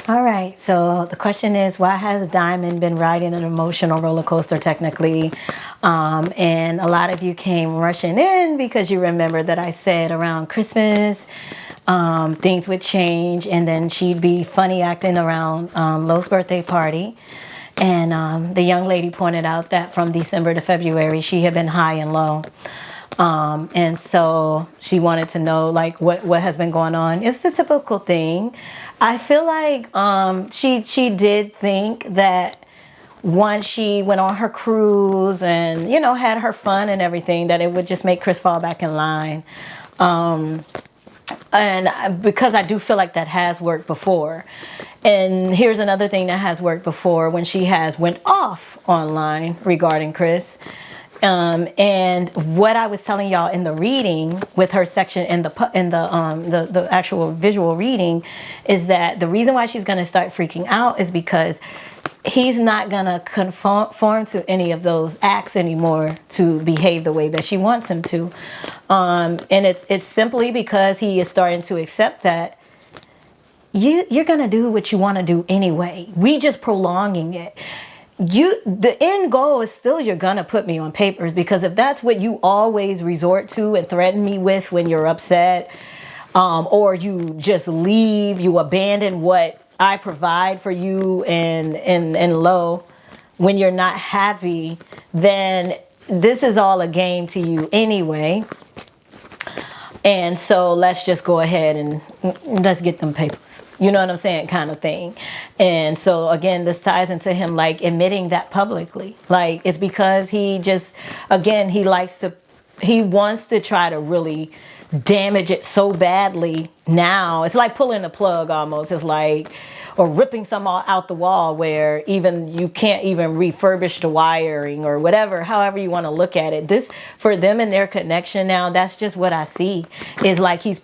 All right, so the question is, why has Diamond been riding an emotional roller coaster technically? And a lot of you came rushing in because you remember that I said around Christmas, things would change, and then she'd be funny acting around Lo's birthday party. And the young lady pointed out that from December to February, she had been high and low. And so she wanted to know like what has been going on. It's the typical thing. I feel like she did think that once she went on her cruise and, you know, had her fun and everything, that it would just make Chris fall back in line. And because I do feel like that has worked before. And here's another thing that has worked before, when she has went off online regarding Chris. And what I was telling y'all in the reading with her section in the actual visual reading is that the reason why she's going to start freaking out is because he's not going to conform to any of those acts anymore to behave the way that she wants him to. And it's simply because he is starting to accept that you're going to do what you want to do anyway. We just prolonging it. The end goal is still you're gonna put me on papers, because if that's what you always resort to and threaten me with when you're upset, or you just leave, you abandon what I provide for you and Lo when you're not happy, then this is all a game to you anyway. And so let's just go ahead and let's get them papers. You know what I'm saying? Kind of thing. And so again, this ties into him like admitting that publicly. Like, it's because he just, again, he wants to try to really damage it so badly now. It's like pulling the plug almost. It's like, or ripping some out the wall where even you can't even refurbish the wiring or whatever, however you want to look at it. This, for them and their connection now, that's just what I see, is like he's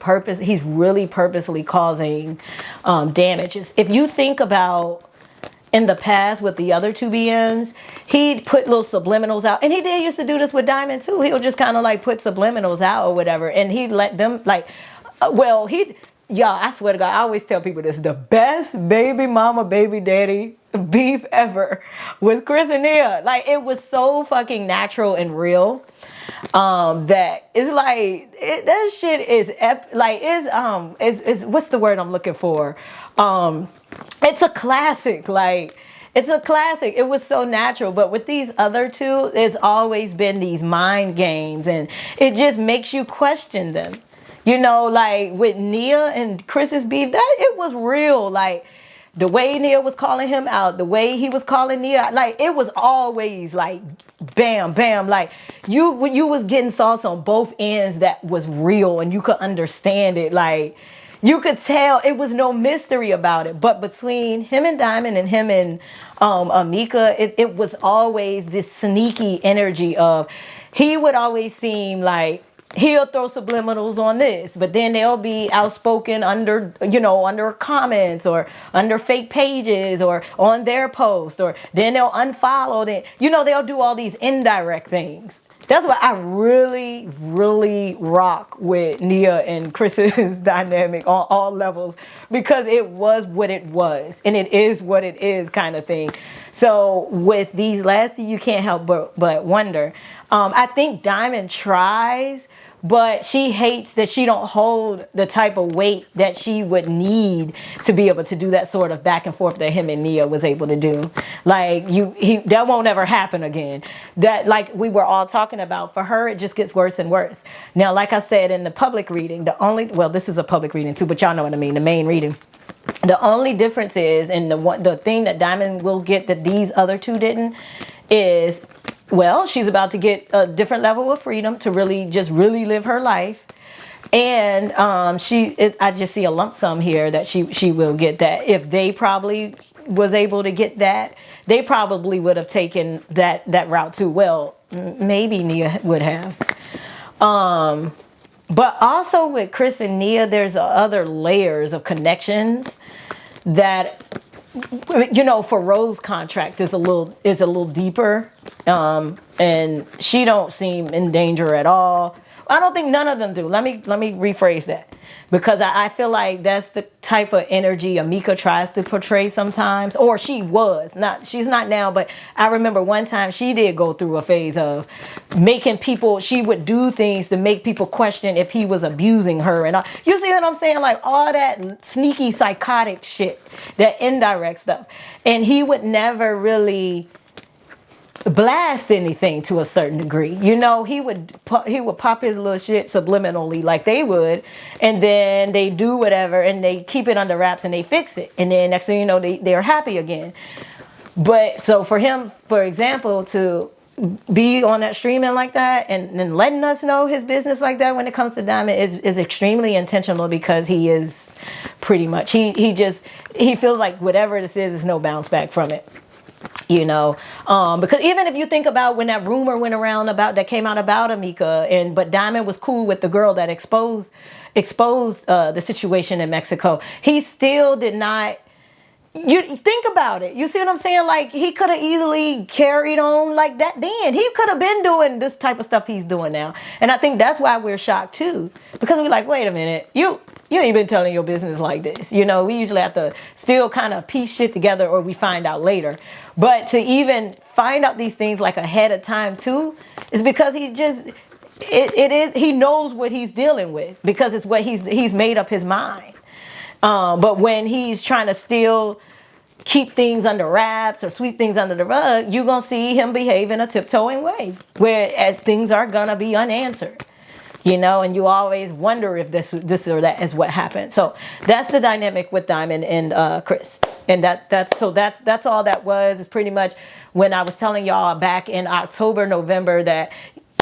really purposely causing damages. If you think about in the past with the other two BMs, he'd put little subliminals out, and he did used to do this with Diamond too. He'll just kind of like put subliminals out or whatever, and he'd let them like, y'all, I swear to God, I always tell people this, the best baby mama, baby daddy beef ever was Chris and Nia. Like, it was so fucking natural and real, that it's like, that shit is, what's the word I'm looking for? It's a classic, like, it's a classic. It was so natural. But with these other two, there's always been these mind games, and it just makes you question them. You know, like with Nia and Chris's beef, that it was real. Like the way Nia was calling him out, the way he was calling Nia, like it was always like bam, bam. Like you was getting sauce on both ends that was real, and you could understand it. Like you could tell it was no mystery about it. But between him and Diamond and him and Amika, it was always this sneaky energy of, he would always seem like he'll throw subliminals on this, but then they'll be outspoken under comments or under fake pages or on their post, or then they'll unfollow them. They'll do all these indirect things. That's why I really, really rock with Nia and Chris's dynamic on all levels, because it was what it was and it is what it is kind of thing. So with these last two, you can't help but wonder. I think Diamond tries, but she hates that she don't hold the type of weight that she would need to be able to do that sort of back and forth that him and Nia was able to do. Like that won't ever happen again. That, like we were all talking about, for her, it just gets worse and worse. Now, like I said, in the public reading, this is a public reading too, but y'all know what I mean, the main reading. The only difference is, and the thing that Diamond will get that these other two didn't, is, well, she's about to get a different level of freedom to really live her life. And I just see a lump sum here that she will get that. If they probably was able to get that, they probably would have taken that route too. Well, maybe Nia would have. But also with Chris and Nia, there's other layers of connections that, for Rose's contract is a little deeper, and she don't seem in danger at all. I don't think none of them do. Let me rephrase that, because I feel like that's the type of energy Amika tries to portray sometimes, or she's not now, but I remember one time she did go through a phase of making people, she would do things to make people question if he was abusing her, and you see what I'm saying, like all that sneaky psychotic shit, that indirect stuff, and he would never really blast anything to a certain degree. You know, he would pop his little shit subliminally like they would, and then they do whatever and they keep it under wraps and they fix it, and then next thing you know they're happy again. But so for him, for example, to be on that streaming like that and letting us know his business like that when it comes to Diamond is extremely intentional, because he is pretty much he feels like whatever this is no bounce back from it. You know, because even if you think about when that rumor went around that came out about Amika, but Diamond was cool with the girl that exposed the situation in Mexico, he still did not. You think about it. You see what I'm saying? Like, he could have easily carried on like that then. He could have been doing this type of stuff he's doing now. And I think that's why we're shocked too, because we're like, wait a minute, you ain't been telling your business like this. You know, we usually have to still kind of piece shit together, or we find out later. But to even find out these things like ahead of time too, is because he knows what he's dealing with, because it's what he's made up his mind. But when he's trying to still keep things under wraps or sweep things under the rug, you're going to see him behave in a tiptoeing way, whereas things are going to be unanswered. You know, and you always wonder if this or that is what happened. So that's the dynamic with Diamond and Chris. And that's all that was. It's pretty much when I was telling y'all back in October, November, that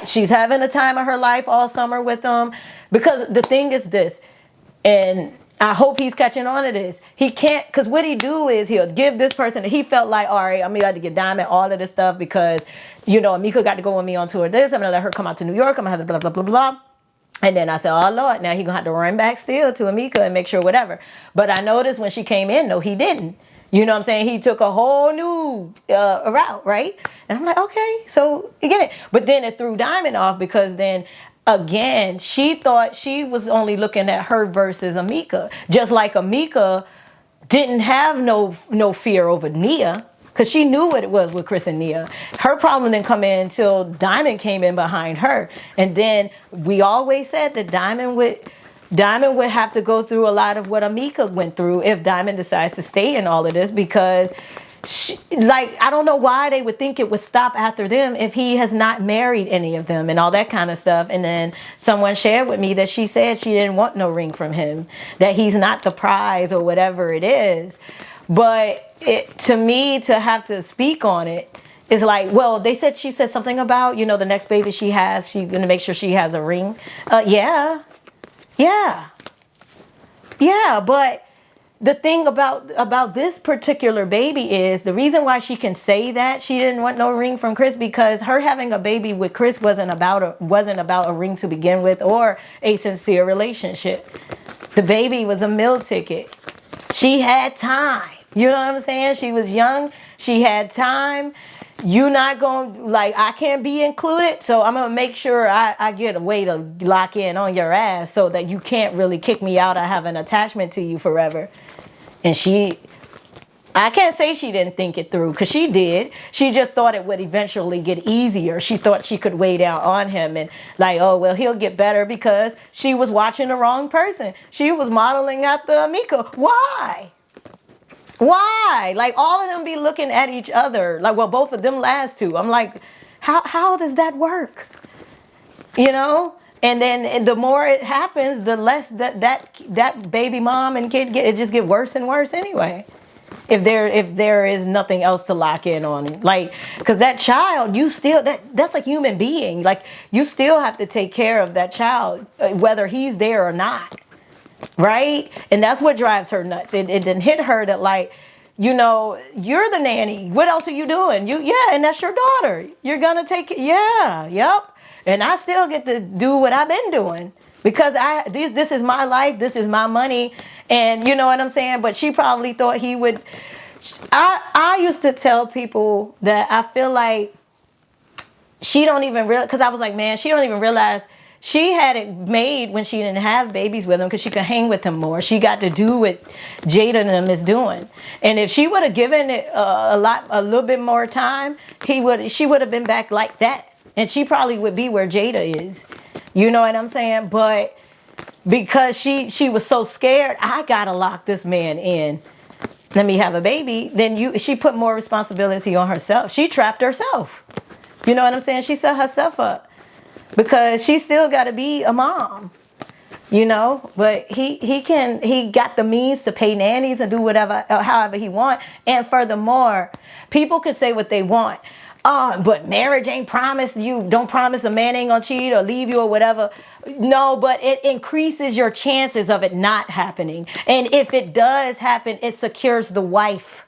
she's having the time of her life all summer with them. Because the thing is this, and I hope he's catching on to this. He can't, because what he do is he'll give this person, he felt like, all right, I'm going to have to get Diamond all of this stuff because, you know, Amika got to go with me on tour this. I'm going to let her come out to New York. I'm going to have to blah, blah, blah, blah. And then I said, oh, Lord, now he's going to have to run back still to Amika and make sure whatever. But I noticed when she came in, no, he didn't. You know what I'm saying? He took a whole new route, right? And I'm like, okay, so you get it. But then it threw Diamond off, because then, again, she thought she was only looking at her versus Amika. Just like Amika didn't have no fear over Nia, because she knew what it was with Chris and Nia. Her problem didn't come in until Diamond came in behind her. And then we always said that Diamond would have to go through a lot of what Amika went through if Diamond decides to stay in all of this, because I don't know why they would think it would stop after them if he has not married any of them and all that kind of stuff. And then someone shared with me that she said she didn't want no ring from him, that he's not the prize or whatever it is. But to me, to have to speak on it is like, well, she said something about, you know, the next baby she has, she's going to make sure she has a ring. Yeah. But the thing about this particular baby is the reason why she can say that she didn't want no ring from Chris, because her having a baby with Chris wasn't about a ring to begin with, or a sincere relationship. The baby was a meal ticket. She had time. You know what I'm saying? She was young. She had time. You're not going, I can't be included, so I'm going to make sure I get a way to lock in on your ass so that you can't really kick me out. I have an attachment to you forever. And I can't say she didn't think it through, because she did. She just thought it would eventually get easier. She thought she could weigh down on him and oh, well, he'll get better, because she was watching the wrong person. She was modeling after Amika. Why? All of them be looking at each other. Both of them last two. I'm like, how does that work? You know? And then the more it happens, the less that baby mom and kid it just get worse and worse anyway. If there is nothing else to lock in on, because that child, you still that's a human being. You still have to take care of that child, whether he's there or not. Right? And that's what drives her nuts. It didn't hit her that you know, you're the nanny. What else are you doing? And that's your daughter. You're gonna take it. Yeah, yep. And I still get to do what I've been doing, because this is my life. This is my money. And you know what I'm saying? But she probably thought he would. I used to tell people that I feel like she don't even realize, because I was like, man, she don't even realize she had it made when she didn't have babies with him because she could hang with him more. She got to do what Jada and them is doing. And if she would have given it a little bit more time, she would have been back like that. And she probably would be where Jada is. You know what I'm saying? But because she was so scared, I gotta lock this man in. Let me have a baby. Then she put more responsibility on herself. She trapped herself. You know what I'm saying? She set herself up. Because she still got to be a mom, you know. But he got the means to pay nannies and do whatever, however he want. And furthermore, people can say what they want. Oh, but marriage ain't promised. You don't promise a man ain't gonna cheat or leave you or whatever. No, but it increases your chances of it not happening. And if it does happen, it secures the wife.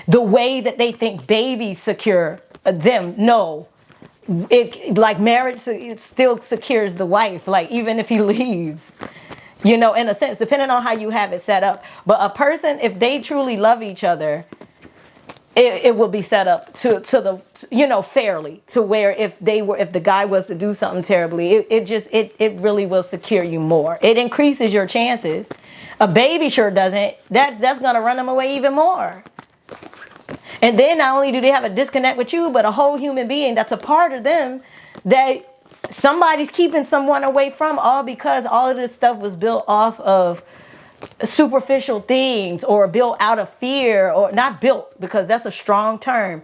The way that they think babies secure them. No. It like marriage, it still secures the wife, like even if he leaves, you know, in a sense, depending on how you have it set up. But a person, if they truly love each other, it will be set up to the, you know, fairly, to where if the guy was to do something terribly, it really will secure you more. It increases your chances. A baby sure doesn't. That's gonna run them away even more. And then not only do they have a disconnect with you, but a whole human being that's a part of them that somebody's keeping someone away from, all because all of this stuff was built off of superficial things or built out of fear, or not built because that's a strong term.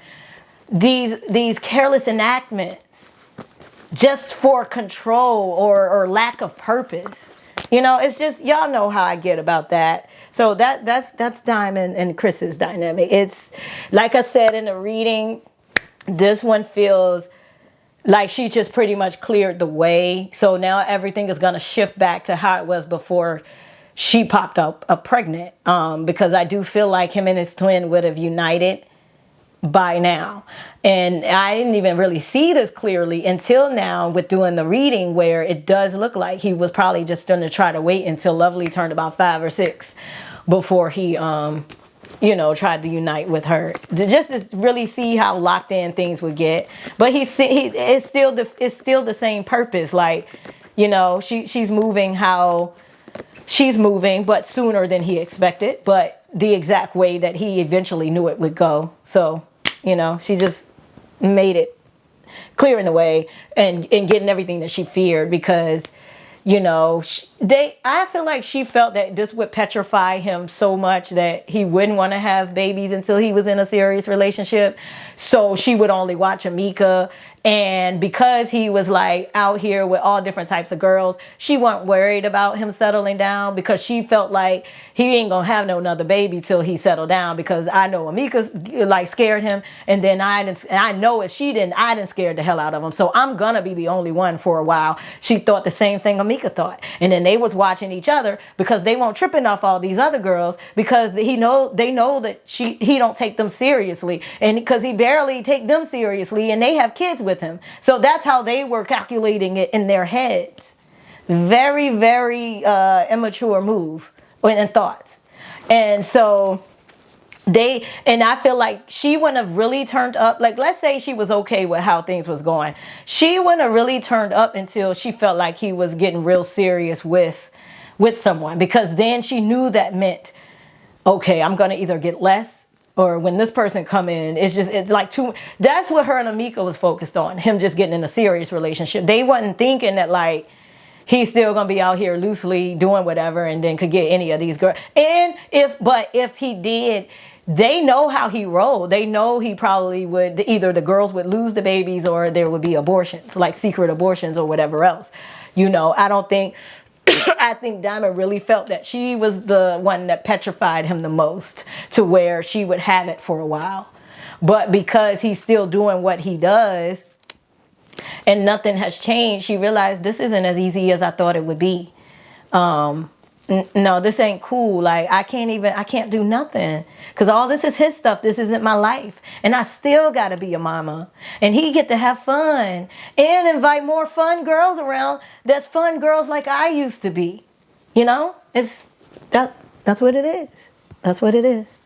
These careless enactments just for control or lack of purpose. You know, it's just, y'all know how I get about that. So that's Diamond and Chris's dynamic. It's like I said in the reading, this one feels like she just pretty much cleared the way. So now everything is going to shift back to how it was before she popped up pregnant. Because I do feel like him and his twin would have united by now. And I didn't even really see this clearly until now with doing the reading, where it does look like he was probably just going to try to wait until Lovely turned about 5 or 6 before he you know, tried to unite with her, just to really see how locked in things would get. But it's still the same purpose. Like, you know, she's moving how she's moving, but sooner than he expected, but the exact way that he eventually knew it would go. So, you know, she just made it clearing the way and getting everything that she feared, because, you know, I feel like she felt that this would petrify him so much that he wouldn't want to have babies until he was in a serious relationship. So she would only watch Amika. And because he was like out here with all different types of girls, she wasn't worried about him settling down, because she felt like he ain't gonna have no another baby till he settled down, because I know Amika like scared him, and then I know if she didn't, I didn't scare the hell out of him. So I'm gonna be the only one for a while. She thought the same thing Amika thought. And then they was watching each other because they won't tripping off all these other girls, because they know that he don't take them seriously, and because he barely take them seriously, and they have kids with him. So that's how they were calculating it in their heads. Very, very immature move and thoughts. And so I feel like she wouldn't have really turned up. Like, let's say she was okay with how things was going. She wouldn't have really turned up until she felt like he was getting real serious with someone, because then she knew that meant, okay, I'm going to either get less, or when this person come in, it's like too. That's what her and Amika was focused on, him just getting in a serious relationship. They wasn't thinking that like he's still gonna be out here loosely doing whatever and then could get any of these girls. And if he did, they know how he rolled. They know he probably would, either the girls would lose the babies or there would be abortions, like secret abortions or whatever else. You know, I think Diamond really felt that she was the one that petrified him the most, to where she would have it for a while. But because he's still doing what he does and nothing has changed, she realized this isn't as easy as I thought it would be. No, this ain't cool. Like, I can't do nothing, because all this is his stuff. This isn't my life. And I still got to be a mama. And he get to have fun and invite more fun girls around. That's fun girls like I used to be. You know, that's what it is. That's what it is.